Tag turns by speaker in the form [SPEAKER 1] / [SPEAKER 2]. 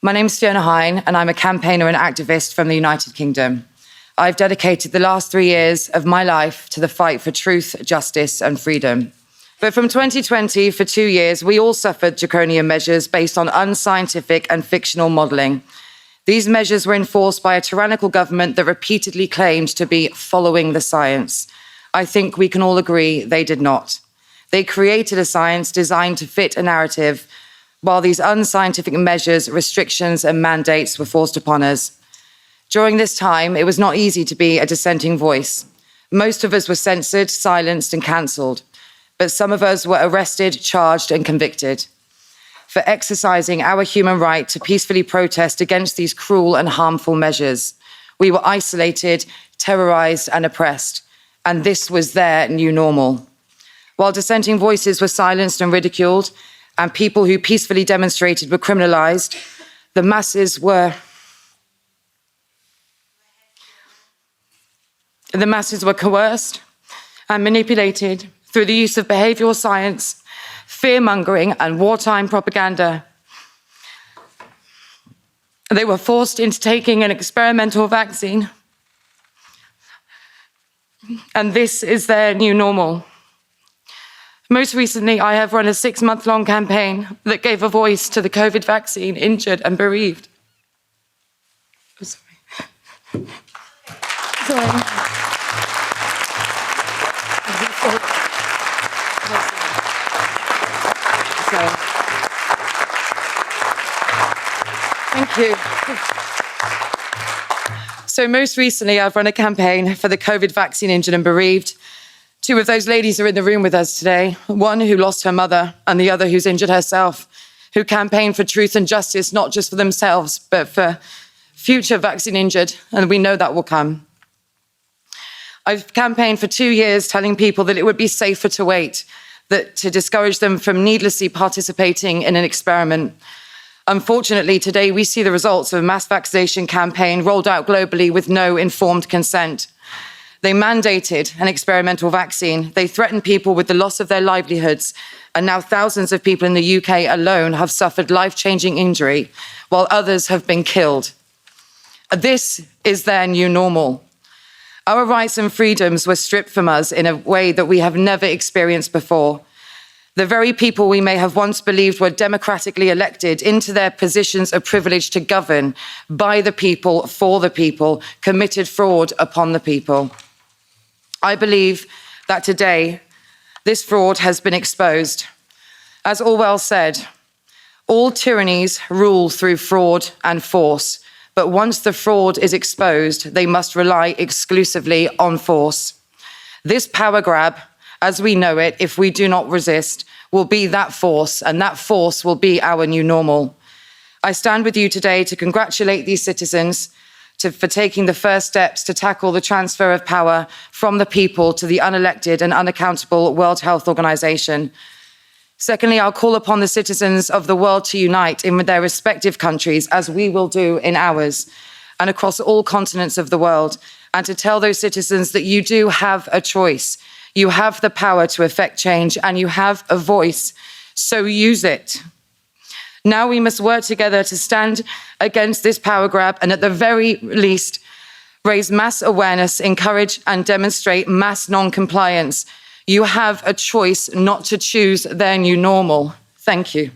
[SPEAKER 1] My name's Fiona Hine, and I'm a campaigner and activist from the United Kingdom. I've dedicated the last 3 years of my life to the fight for truth, justice, and freedom. But from 2020, for 2 years, we all suffered draconian measures based on unscientific and fictional modelling. These measures were enforced by a tyrannical government that repeatedly claimed to be following the science. I think we can all agree they did not. They created a science designed to fit a narrative, while these unscientific measures, restrictions, and mandates were forced upon us. During this time, it was not easy to be a dissenting voice. Most of us were censored, silenced, and cancelled, but some of us were arrested, charged, and convicted for exercising our human right to peacefully protest against these cruel and harmful measures. We were isolated, terrorized, and oppressed, and this was their new normal. While dissenting voices were silenced and ridiculed, and people who peacefully demonstrated were criminalized, the masses were coerced and manipulated through the use of behavioral science, fear-mongering, and wartime propaganda. They were forced into taking an experimental vaccine, and this is their new normal. Most recently, I have run a 6-month-long campaign that gave a voice to the COVID vaccine injured and bereaved. Oh, sorry. Sorry. Thank you. So most recently, I've run a campaign for the COVID vaccine injured and bereaved. 2 of those ladies are in the room with us today, one who lost her mother and the other who's injured herself, who campaigned for truth and justice, not just for themselves, but for future vaccine injured, and we know that will come. I've campaigned for 2 years telling people that it would be safer to wait, that to discourage them from needlessly participating in an experiment. Unfortunately, today we see the results of a mass vaccination campaign rolled out globally with no informed consent. They mandated an experimental vaccine. They threatened people with the loss of their livelihoods. And now thousands of people in the UK alone have suffered life-changing injury, while others have been killed. This is their new normal. Our rights and freedoms were stripped from us in a way that we have never experienced before. The very people we may have once believed were democratically elected into their positions of privilege to govern by the people, for the people, committed fraud upon the people. I believe that today, this fraud has been exposed. As Orwell said, all tyrannies rule through fraud and force, but once the fraud is exposed, they must rely exclusively on force. This power grab, as we know it, if we do not resist, will be that force, and that force will be our new normal. I stand with you today to congratulate these citizens for taking the first steps to tackle the transfer of power from the people to the unelected and unaccountable World Health Organization. Secondly, I'll call upon the citizens of the world to unite in their respective countries, as we will do in ours, and across all continents of the world, and to tell those citizens that you do have a choice. You have the power to effect change, and you have a voice, so use it. Now we must work together to stand against this power grab and at the very least, raise mass awareness, encourage and demonstrate mass non-compliance. You have a choice not to choose their new normal. Thank you.